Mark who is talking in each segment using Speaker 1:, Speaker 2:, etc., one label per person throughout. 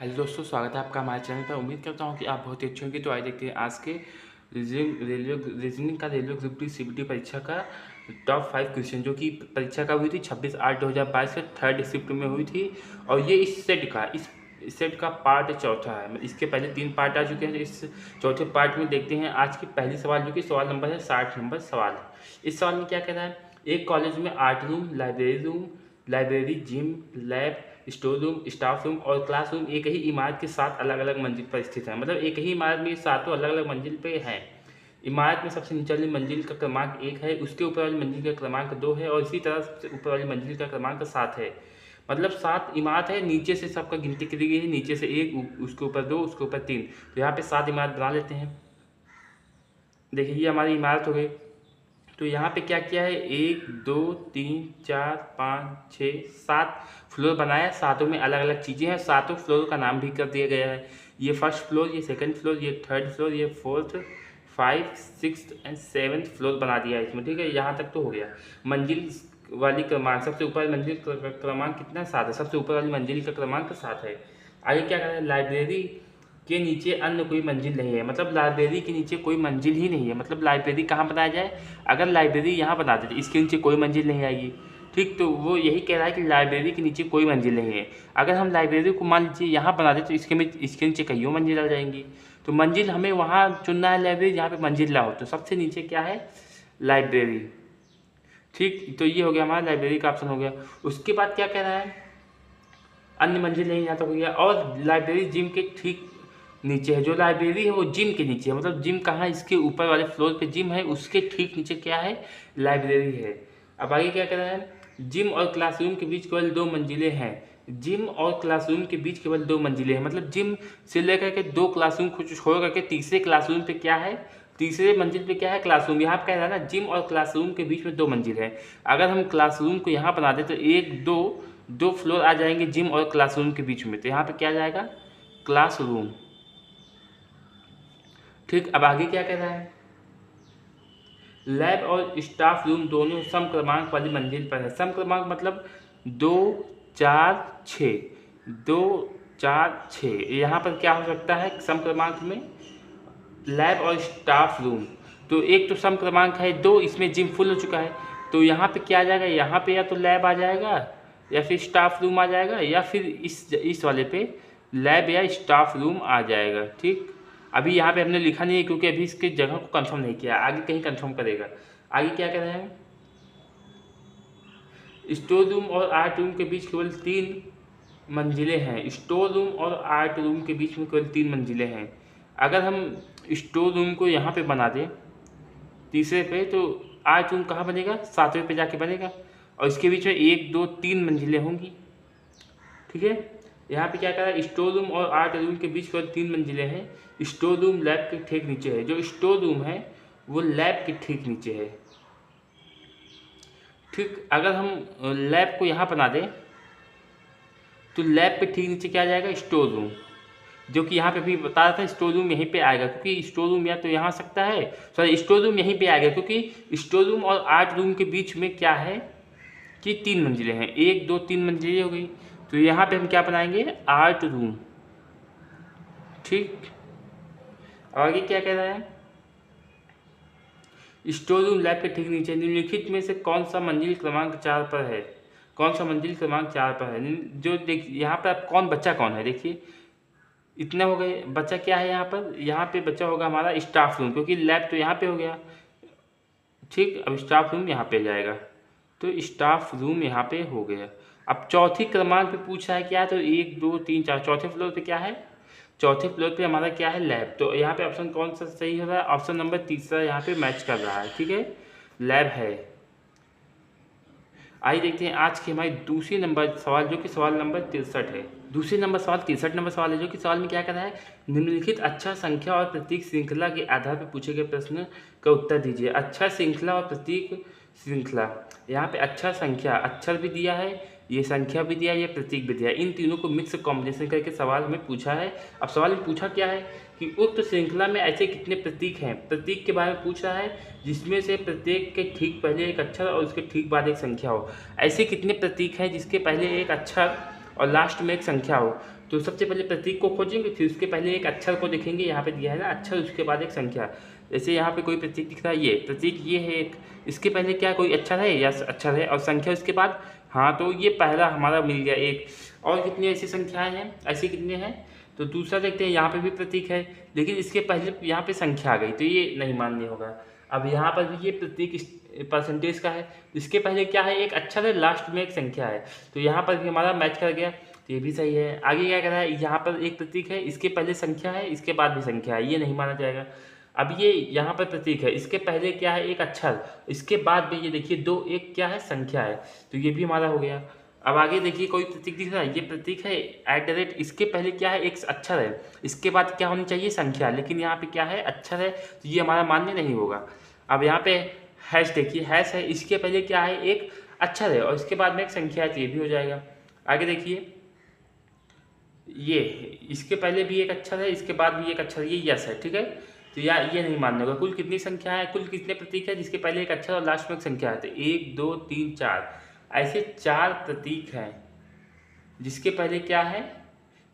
Speaker 1: Hello दोस्तों, स्वागत है आपका हमारे चैनल पर। उम्मीद करता हूं कि आप बहुत ही अच्छे होंगे। तो आइए देखते हैं आज के रीजनिंग का रेलवे ग्रुप डी सीबीटी परीक्षा का टॉप 5 क्वेश्चन, जो कि परीक्षा का हुई थी 26/8/2022 के थर्ड शिफ्ट में हुई थी। और ये इस सेट का पार्ट चौथा है। इसके पहले 3 पार्ट आ चुके हैं। इस चौथे पार्ट में देखते हैं आज की पहली सवाल, जो कि सवाल नंबर है 60 नंबर सवाल। इस सवाल में क्या कह रहा है? एक कॉलेज में art room, library, gym, lab, store room, staff room और क्लासरूम एक ही इमारत के 7 अलग अलग मंजिल पर स्थित है। मतलब एक ही इमारत में सातों अलग अलग मंजिल पे है। इमारत में सबसे नीचे वाली मंजिल का क्रमांक 1 है, उसके ऊपर वाली मंजिल का क्रमांक 2 है और इसी तरह सबसे ऊपर वाली मंजिल का क्रमांक 7 है। मतलब 7 इमारत है, नीचे से सबका गिनती करी गई है। नीचे से 1, उसके ऊपर 2, उसके ऊपर 3। तो यहाँ पे 7 इमारत बना लेते हैं। देखिए, ये हमारी इमारत हो गई। तो यहाँ पे क्या किया है? 1 2 3 4 5 6 7 फ्लोर बनाया। सातों में अलग अलग चीज़ें हैं। सातों फ्लोर का नाम भी कर दिया गया है। ये फर्स्ट फ्लोर, ये सेकंड फ्लोर, ये थर्ड फ्लोर, ये फोर्थ, 5, 6 एंड 7 फ्लोर बना दिया है इसमें। ठीक है, यहाँ तक तो हो गया। मंजिल वाली क्रमांक, सबसे ऊपर वाली मंजिल का क्रमांक कितना? 7 है। सबसे ऊपर वाली मंजिल का क्रमांक 7 है। आगे क्या कर रहे हैं? लाइब्रेरी के नीचे अन्य कोई मंजिल नहीं है। मतलब लाइब्रेरी के नीचे कोई मंजिल ही नहीं है। मतलब लाइब्रेरी कहाँ बनाया जाए? अगर लाइब्रेरी यहाँ बना देते, इसके नीचे कोई मंजिल नहीं आएगी। ठीक, तो वो यही कह रहा है कि लाइब्रेरी के नीचे कोई मंजिल नहीं है। अगर हम लाइब्रेरी को मान लीजिए यहाँ बना दें तो इसके नीचे कईयों मंजिल आ जाएंगी। तो मंजिल हमें वहाँ चुनना है, लाइब्रेरी जहाँ पे मंजिल ना हो। तो सबसे नीचे क्या है? लाइब्रेरी। ठीक, तो ये हो गया हमारा लाइब्रेरी का ऑप्शन हो गया। उसके बाद क्या कह रहा है? अन्य मंजिल नहीं यहाँ तक हो गया। और लाइब्रेरी जिम के ठीक नीचे है। जो लाइब्रेरी है वो जिम के नीचे है। मतलब जिम कहाँ? इसके ऊपर वाले फ्लोर पे जिम है, उसके ठीक नीचे क्या है? लाइब्रेरी है। अब आगे क्या कर रहा है? जिम और क्लासरूम के बीच केवल 2 मंजिलें हैं। जिम और क्लासरूम के बीच केवल 2 मंजिलें हैं। मतलब जिम से लेकर के 2 क्लासरूम को छोड़ करके तीसरे क्लासरूम पे क्या है? तीसरे मंजिल पे क्या है? क्लासरूम। यहाँ कह रहा है ना, जिम और क्लासरूम के बीच में 2 मंजिल है। अगर हम क्लासरूम को यहाँ बना दें तो 1 2 फ्लोर आ जाएंगे जिम और क्लासरूम के बीच में। तो यहाँ पे क्या जाएगा? क्लासरूम। ठीक, अब आगे क्या कह रहा है? लैब और स्टाफ रूम दोनों सम क्रमांक वाली मंजिल पर है। सम क्रमांक मतलब 2 4 6, 2 4 6। यहाँ पर क्या हो सकता है सम क्रमांक में? लैब और स्टाफ रूम। तो एक तो सम क्रमांक है 2, इसमें जिम फुल हो चुका है। तो यहाँ पे क्या आ जाएगा? यहाँ पे या तो लैब आ जाएगा या फिर स्टाफ रूम आ जाएगा, या फिर इस वाले पे लैब या स्टाफ रूम आ जाएगा। ठीक, अभी यहाँ पे हमने लिखा नहीं है क्योंकि अभी इसके जगह को कंफर्म नहीं किया। आगे कहीं कंफर्म करेगा। आगे क्या कर रहे हैं? स्टोर रूम और आर्ट रूम के बीच केवल 3 मंजिलें हैं। स्टोर रूम और आर्ट रूम के बीच में केवल 3 मंजिलें हैं। अगर हम स्टोर रूम को यहाँ पे बना दें तीसरे पे, तो आर्ट रूम कहाँ बनेगा? 7वें पे जाके बनेगा। और इसके बीच में 1 2 3 मंजिलें होंगी। ठीक है, यहाँ पे क्या करा? स्टोर रूम और आर्ट रूम के बीच केवल 3 मंजिलें हैं। स्टोर रूम लैब के ठीक नीचे है। जो स्टोर रूम है वो लैब के ठीक नीचे है। ठीक, अगर हम लैब को यहाँ बना दें तो लैब पे ठीक नीचे क्या आ जाएगा? Store room. जो कि यहाँ पे भी बता रहा था, स्टोर रूम यहीं पे आएगा क्योंकि स्टोर रूम या तो यहाँ आ सकता है, सॉरी स्टोर रूम यहीं पे आएगा क्योंकि स्टोर रूम और आर्ट रूम के बीच में क्या है कि 3 मंजिलें हैं। 1 2 3 मंजिलें हो गई। तो यहाँ पे हम क्या बनाएंगे? Art room. ठीक, आगे क्या कह रहा है? स्टोर रूम लैब के ठीक नीचे। निम्नलिखित में से कौन सा मंजिल क्रमांक 4 पर है? कौन सा मंजिल क्रमांक 4 पर है? जो देखिए यहाँ पर कौन बच्चा कौन है? देखिए, इतने हो गए। बच्चा क्या है यहाँ पर? यहाँ पे बच्चा होगा हमारा स्टाफ रूम, क्योंकि लैब तो यहाँ पे हो गया। ठीक, अब स्टाफ रूम यहाँ पे जाएगा। तो स्टाफ रूम यहाँ पे हो गया। अब चौथी क्रमांक पे पूछा है क्या? तो 1 2 3 4, चौथे फ्लोर पे क्या है? चौथे फ्लोर पे हमारा क्या है? लैब। तो यहाँ पे ऑप्शन कौन सा सही हो रहा है? ऑप्शन नंबर तीसरा यहाँ पे मैच कर रहा है। ठीक है, लैब है। आइए देखते हैं आज की हमारी दूसरी नंबर सवाल, जो कि सवाल नंबर 63 है। दूसरे नंबर सवाल 63 नंबर सवाल है, जो कि सवाल में क्या कर रहा है? निम्नलिखित अक्षर संख्या और प्रतीक श्रृंखला के आधार पर पूछे गए प्रश्न का उत्तर दीजिए। अक्षर श्रृंखला और प्रतीक श्रृंखला। यहाँ पे अक्षर संख्या, अक्षर भी दिया है, ये संख्या भी दिया है, ये प्रतीक भी दिया है। इन तीनों को मिक्स कॉम्बिनेशन करके सवाल हमें पूछा है। अब सवाल में पूछा क्या है कि उक्त श्रृंखला में ऐसे कितने प्रतीक हैं? प्रतीक के बारे में पूछ रहा है जिसमें से प्रत्येक के ठीक पहले एक अक्षर और उसके ठीक बाद एक संख्या हो। ऐसे कितने प्रतीक हैं जिसके पहले एक अक्षर और लास्ट में एक संख्या हो? तो सबसे पहले प्रतीक को खोजेंगे, फिर उसके पहले एक अक्षर को देखेंगे, यहाँ पे दिया है ना अक्षर, उसके बाद एक संख्या। जैसे यहाँ पे कोई प्रतीक दिख रहा है, ये प्रतीक ये है एक, इसके पहले क्या कोई अक्षर है या अक्षर है और संख्या उसके बाद, हाँ तो ये पहला हमारा मिल गया एक। और कितनी ऐसी संख्याएं हैं, ऐसे कितने हैं, तो दूसरा देखते हैं, यहाँ पे भी प्रतीक है लेकिन इसके पहले यहाँ पे संख्या आ गई तो ये नहीं मान्य होगा। अब यहाँ पर भी ये प्रतीक परसेंटेज का है, इसके पहले क्या है एक अक्षर है, लास्ट में एक संख्या है, तो यहाँ पर भी हमारा मैच कर गया, तो ये भी सही है। आगे क्या कर रहा है, यहाँ पर एक प्रतीक है, इसके पहले संख्या है, इसके बाद भी संख्या है, ये नहीं माना जाएगा। अब ये यहाँ पर प्रतीक है, इसके पहले क्या है एक अक्षर, इसके बाद में ये देखिए दो एक क्या है संख्या है, तो ये भी हमारा हो गया। अब आगे देखिए कोई प्रतीक दिख रहा है, ये प्रतीक है @ इसके पहले क्या है एक अक्षर है, इसके बाद क्या होनी चाहिए संख्या, लेकिन यहाँ पे क्या है अक्षर है, तो ये हमारा मान्य नहीं होगा। अब यहाँ पे हैश देखिए, हैश है, इसके पहले क्या है एक अक्षर है और इसके बाद में एक संख्या है, तो ये भी हो जाएगा। आगे देखिए ये इसके पहले भी एक अक्षर है, इसके बाद भी एक अक्षर, ये यस है, ठीक है, तो ये नहीं मानना होगा। कुल कितनी संख्या है, कुल कितने प्रतीक है जिसके पहले एक अक्षर और लास्ट में एक संख्या है, तो 1 2 3 4 ऐसे 4 प्रतीक हैं जिसके पहले क्या है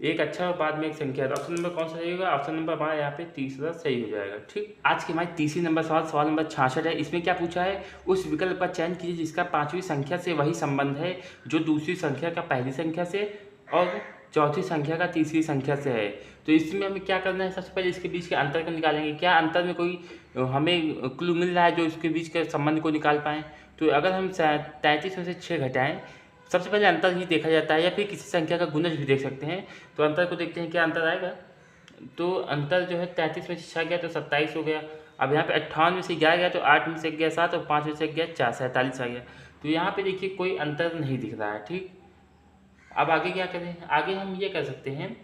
Speaker 1: एक अक्षर और बाद में एक संख्या है। तो ऑप्शन नंबर कौन सा सही होगा, ऑप्शन नंबर हमारा यहाँ पे तीसरा सही हो जाएगा। ठीक, आज के हमारे तीसरी नंबर सवाल नंबर 66 है। इसमें क्या पूछा है, उस विकल्प का चयन कीजिए जिसका पांचवी संख्या से वही संबंध है जो दूसरी संख्या का पहली संख्या से और चौथी संख्या का तीसरी संख्या से है। तो इसमें हमें क्या करना है, सबसे पहले इसके बीच के अंतर को निकालेंगे। क्या अंतर में कोई हमें क्लू मिल रहा है जो इसके बीच के संबंध को निकाल पाएँ। तो अगर हम 33 में से 6 घटाएं, सबसे पहले अंतर ही देखा जाता है, या फिर किसी संख्या का गुणज भी देख सकते हैं। तो अंतर को देखते हैं क्या अंतर आएगा। तो अंतर जो है 33 में से 6 गया तो 27 हो गया। अब यहाँ पे 58 में से 11 गया तो 8 में से गया 7 और 5 में से गया 4, 47 आ गया। तो यहाँ पे देखिए कोई अंतर नहीं दिख रहा है। ठीक, अब आगे क्या करें, आगे हम ये कर सकते हैं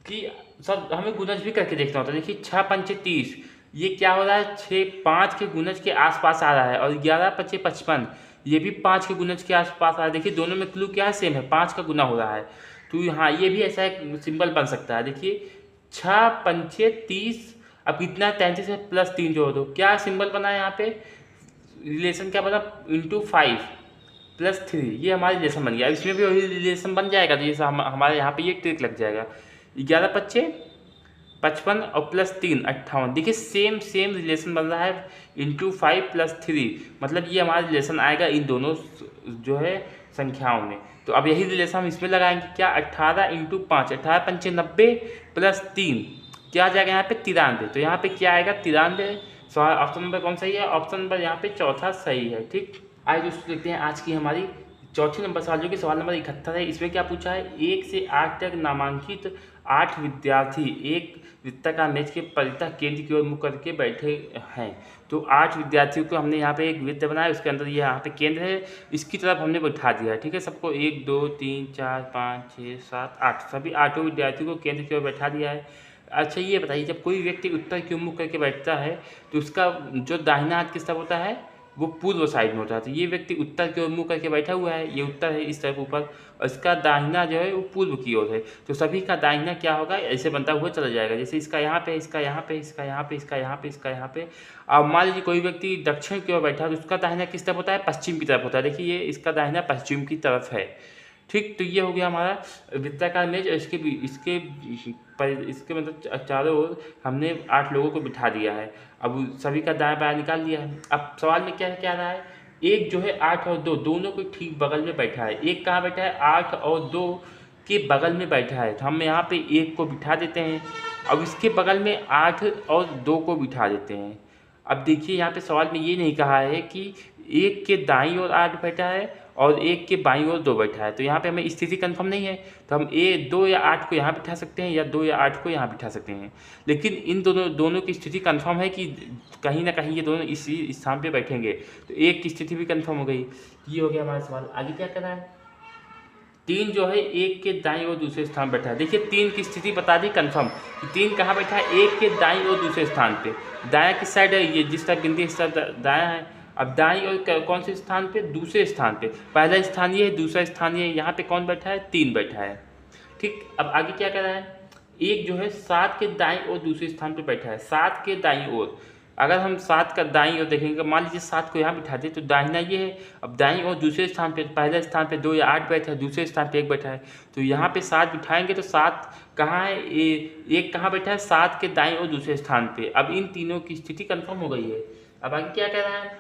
Speaker 1: कि सब हमें गुणज भी करके देखना होता है। देखिए 6 पंचे 30, ये क्या हो रहा है 6 5 के गुणज के आसपास आ रहा है, और 11 पंचे 55 ये भी 5 के गुणज के आसपास आ रहा है। देखिए दोनों में क्लू क्या है, सेम है, 5 का गुना हो रहा है। तो यहाँ ये भी ऐसा एक सिंबल बन सकता है। देखिए 6 पंचे 30, अब कितना 33 में प्लस 3 जोड़ दो, क्या सिंबल बना है यहाँ पे, रिलेशन क्या बना, × 5 + 3, ये हमारा रिलेशन बन गया। अब इसमें भी वही रिलेशन बन जाएगा, तो जैसे हमारे यहाँ पे ये ट्रिक लग जाएगा। 11 पंचे 55 और +3 58, देखिए सेम रिलेशन बन रहा है, × 5 + 3, मतलब ये हमारा रिलेशन आएगा इन दोनों जो है संख्याओं में। तो अब यही रिलेशन हम इसमें लगाएंगे, क्या 18 × 5, 18 पंचे 90 + 3 क्या आ जाएगा यहाँ पे 93। तो यहाँ पे क्या आएगा 93। सवाल ऑप्शन नंबर कौन सही है, ऑप्शन नंबर यहाँ पे चौथा सही है। ठीक, आइए दोस्तों देखते हैं आज की हमारी चौथी नंबर सवाल, जो कि सवाल नंबर 71 है। इसमें क्या पूछा है, 1 से 8 तक नामांकित 8 विद्यार्थी एक वृत्ताकार मेज के परितः केंद्र की ओर मुख करके बैठे हैं। तो 8 विद्यार्थियों को हमने यहाँ पे एक वृत्त बनाया, उसके अंदर ये यहाँ पे केंद्र है, इसकी तरफ हमने बैठा दिया है। ठीक है, सबको 1 2 3 4 5 6 7 8 सभी 8 विद्यार्थियों को केंद्र की ओर बैठा दिया है। अच्छा ये बताइए, जब कोई व्यक्ति उत्तर की ओर मुख करके बैठता है तो उसका जो दाहिना हाथ किस तरफ होता है, वो पूर्व साइड में होता है। तो ये व्यक्ति उत्तर की ओर मुँह करके बैठा हुआ है, ये उत्तर है इस तरफ ऊपर, और इसका दाहिना जो है वो पूर्व की ओर है। तो सभी का दाहिना क्या होगा, ऐसे बनता हुआ चला जाएगा। जैसे इसका यहाँ पे, इसका यहाँ पे, इसका यहाँ पे, इसका यहाँ पे, इसका यहाँ पे। अब मान लीजिए कोई व्यक्ति दक्षिण की ओर बैठा है तो उसका दाहिना किस तरफ होता है, पश्चिम की तरफ होता है। देखिए ये इसका दाहिना पश्चिम की तरफ है। ठीक, तो ये हो गया हमारा वृत्ताकार मेज, और इसके मतलब चारों ओर हमने 8 लोगों को बिठा दिया है। अब सभी का दायां बायां निकाल लिया है। अब सवाल में क्या क्या रहा है, एक जो है 8 और 2 दोनों को ठीक बगल में बैठा है। एक कहाँ बैठा है, 8 और 2 के बगल में बैठा है, तो हम यहाँ पे 1 को बिठा देते हैं। अब इसके बगल में 8 और 2 को बिठा देते हैं। अब देखिए यहाँ पे सवाल में ये नहीं कहा है कि एक के दाईं ओर 8 बैठा है और एक के बाईं ओर 2 बैठा है, तो यहाँ पे हमें स्थिति कंफर्म नहीं है। तो हम 2 या 8 को यहाँ बिठा सकते हैं, या 2 या 8 को यहाँ बिठा सकते हैं, लेकिन इन दोनों की स्थिति कंफर्म है कि कहीं ना कहीं ये दोनों इसी स्थान पे बैठेंगे। तो एक की स्थिति भी कंफर्म हो गई। ये हो गया हमारा सवाल। आगे क्या करना है, 3 जो है एक के दाईं ओर दूसरे स्थान बैठा है। देखिए 3 की स्थिति बता दी कंफर्म कि 3 कहाँ बैठा है, एक के दाईं ओर दूसरे स्थान पे। दायां किस साइड है, ये जिस तरफ गिनती इस तरफ दायां है। अब दाईं ओर कौन से स्थान पे, दूसरे स्थान पे। पहला स्थान ये है, दूसरा स्थान ये है, यहाँ पे कौन बैठा है, 3 बैठा है। ठीक, अब आगे क्या कर रहा है, एक जो है 7 के दाईं ओर दूसरे स्थान पे बैठा है, 7 के दाईं ओर। अगर हम 7 का दाईं ओर देखेंगे, मान लीजिए 7 को यहाँ बिठा दें तो दाहिना ये है। अब दाईं ओर दूसरे स्थान पे, पहले स्थान पे 2 या 8 बैठा है, दूसरे स्थान पे 1 बैठा है, तो यहाँ पे 7 बिठाएंगे तो 7 कहाँ है, 1 कहाँ बैठा है, 7 के दाईं ओर दूसरे स्थान पे। अब इन तीनों की स्थिति कन्फर्म हो गई है। अब आगे क्या कह रहा है,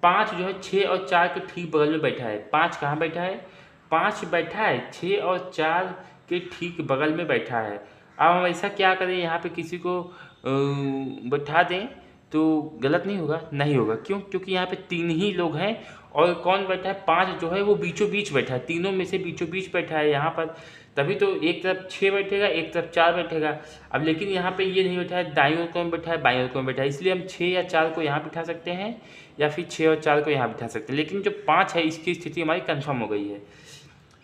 Speaker 1: 5 जो है 6 और 4 के ठीक बगल में बैठा है। 5 कहाँ बैठा है, 5 बैठा है 6 और 4 के ठीक बगल में बैठा है। अब हम ऐसा क्या करें, यहाँ पे किसी को बैठा दें तो गलत नहीं होगा, नहीं होगा। क्यों, क्योंकि यहाँ पे 3 ही लोग हैं और कौन बैठा है, 5 जो है वो बीचों बीच बैठा है, तीनों में से बीचों बीच बैठा है यहाँ पर, तभी तो एक तरफ 6 बैठेगा, एक तरफ 4 बैठेगा। अब लेकिन यहाँ पे ये नहीं बैठा है, दाईं ओर कौन बैठा है, बाईं ओर कौन बैठा है, इसलिए हम 6 या 4 को यहाँ बिठा सकते हैं या फिर 6 और 4 को यहाँ बिठा सकते हैं। लेकिन जो 5 है इसकी स्थिति हमारी कन्फर्म हो गई है।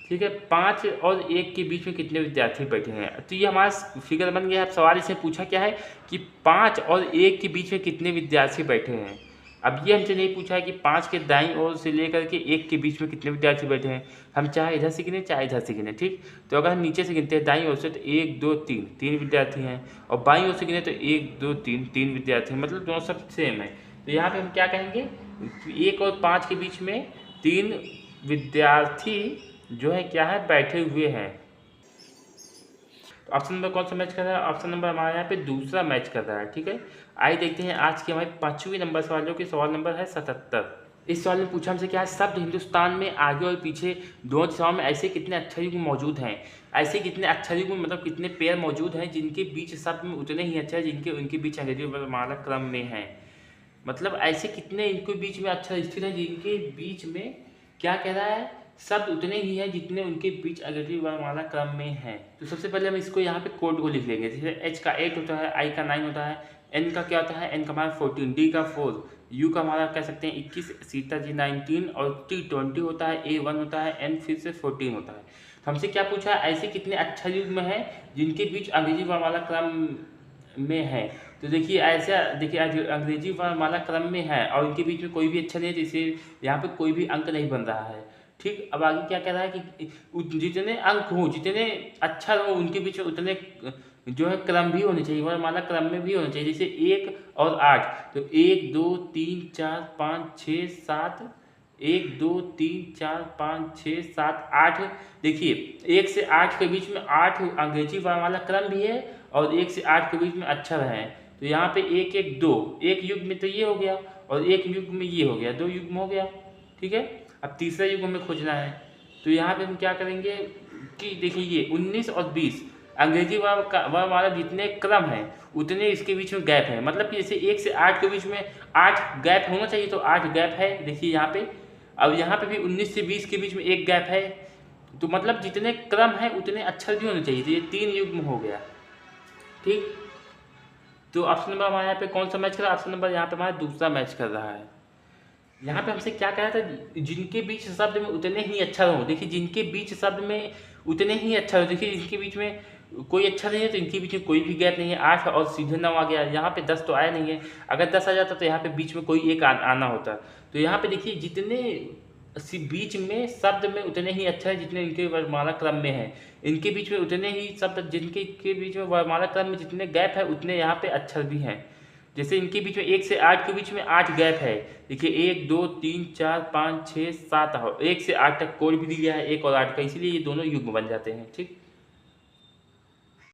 Speaker 1: ठीक है, 5 और 1 के बीच में कितने विद्यार्थी बैठे हैं, तो ये हमारा फिगर बन गया है। अब सवाल इसमें पूछा क्या है कि 5 और 1 के बीच में कितने विद्यार्थी बैठे हैं। अब ये हमसे नहीं पूछा है कि 5 के दाईं ओर से लेकर के 1 के बीच में कितने विद्यार्थी बैठे हैं। हम चाहे इधर से गिने चाहे इधर से गिने, ठीक। तो अगर हम नीचे से गिनते हैं दाईं ओर से तो 1 2 3 3 विद्यार्थी हैं, और बाईं ओर से गिने तो 1 2 3 3 विद्यार्थी हैं, मतलब दोनों सब सेम है। तो यहाँ पे हम क्या कहेंगे, 1 और 5 के बीच में 3 विद्यार्थी जो है क्या है, बैठे हुए हैं। तो ऑप्शन नंबर कौन सा मैच कर रहा है, ऑप्शन नंबर हमारे यहाँ पे दूसरा मैच कर रहा है। ठीक है, आइए देखते हैं आज की हमारी 5वीं नंबर सवालों की। सवाल नंबर है 77। इस सवाल में पूछा हमसे क्या है, शब्द हिंदुस्तान में आगे और पीछे दोनों दिशाओं में ऐसे कितने अक्षर युग्म मौजूद हैं। ऐसे कितने अक्षर युग्म मतलब कितने पेयर मौजूद हैं जिनके बीच शब्द में उतने ही अक्षर जिनके उनके बीच अंग्रेजी वर्णमाला क्रम में हैं। मतलब ऐसे कितने इनके बीच में अक्षर स्थित हैं जिनके बीच में क्या कह रहा है, शब्द उतने ही हैं जितने उनके बीच अग्रणी वर्णमाला क्रम में हैं। तो सबसे पहले हम इसको यहाँ पे कोड को लिख लेंगे। जैसे एच का 8 होता है, आई का 9 होता है, एन का क्या होता है, एन का हमारा 14, डी का 4, यू का हमारा कह सकते हैं 21, सीता जी 19 और टी 20 होता है, ए 1 होता है, एन फिर से 14 होता है। तो हमसे क्या पूछा है, ऐसे कितने अक्षर युग्म हैं जिनके बीच अंग्रेजी वर्णमाला क्रम में है। तो देखिए ऐसा, देखिए अंग्रेजी वर्णमाला क्रम में है और इनके बीच में कोई भी अक्षर नहीं है, जिससे यहाँ पे कोई भी अंक नहीं बन रहा है। ठीक, अब आगे क्या कह रहा है कि जितने अंक हों, जितने अक्षर हो, उनके बीच में उतने जो है क्रम भी होने चाहिए, वर्णमाला क्रम में भी होना चाहिए। जैसे 1 और 8, तो 1 2 3 4 5 6 7, 1 2 3 4 5 6 7 8। देखिए 1 से 8 के बीच में 8 अंग्रेजी वर्णमाला क्रम भी है और 1 से 8 के बीच में अक्षर हैं। तो यहाँ पे 1 1 2, एक युग्म में तो ये हो गया और एक युग्म में ये हो गया, 2 युग्म हो गया। ठीक है, अब तीसरा युग्म में खोजना है। तो यहाँ पे हम क्या करेंगे कि देखिए ये 19 और 20 अंग्रेजी वर्णमाला जितने क्रम हैं उतने इसके बीच में गैप है। मतलब कि जैसे 1 से 8 के बीच में 8 गैप होना चाहिए, तो 8 गैप है। देखिए यहाँ पे, अब यहाँ पे भी 19 से 20 के बीच में 1 गैप है। तो मतलब जितने क्रम है उतने अक्षर भी होने चाहिए। तो ये 3 युग्म हो गया। ठीक, तो ऑप्शन नंबर हमारे यहाँ पे कौन सा मैच कर रहा है, ऑप्शन नंबर यहाँ पे हमारा दूसरा मैच कर रहा है। यहाँ पे हमसे क्या कहा था, जिनके बीच शब्द में उतने ही अक्षर हो। देखिए जिनके बीच शब्द में उतने ही अक्षर हो, देखिए इनके बीच में कोई अक्षर नहीं है तो इनके बीच में कोई भी गैप नहीं है। 8 और सीधे 9 आ गया, यहाँ पे 10 तो आया नहीं है। अगर 10 आ जाता तो यहाँ पे बीच में कोई एक आना होता। तो यहाँ पे देखिए जितने बीच में शब्द में उतने ही अक्षर जितने इनके वर्णमाला क्रम में है, इनके बीच में उतने ही शब्द जिनके के बीच में वर्णमाला क्रम में जितने गैप है उतने यहाँ पे अक्षर भी हैं। जैसे इनके बीच में 1 से 8 के बीच में 8 गैप है। देखिए 1 2 3 4 5 6 7, 1 से 8 तक कोड भी दिया है 1 और 8 का, इसीलिए ये दोनों युग्म बन जाते हैं। ठीक।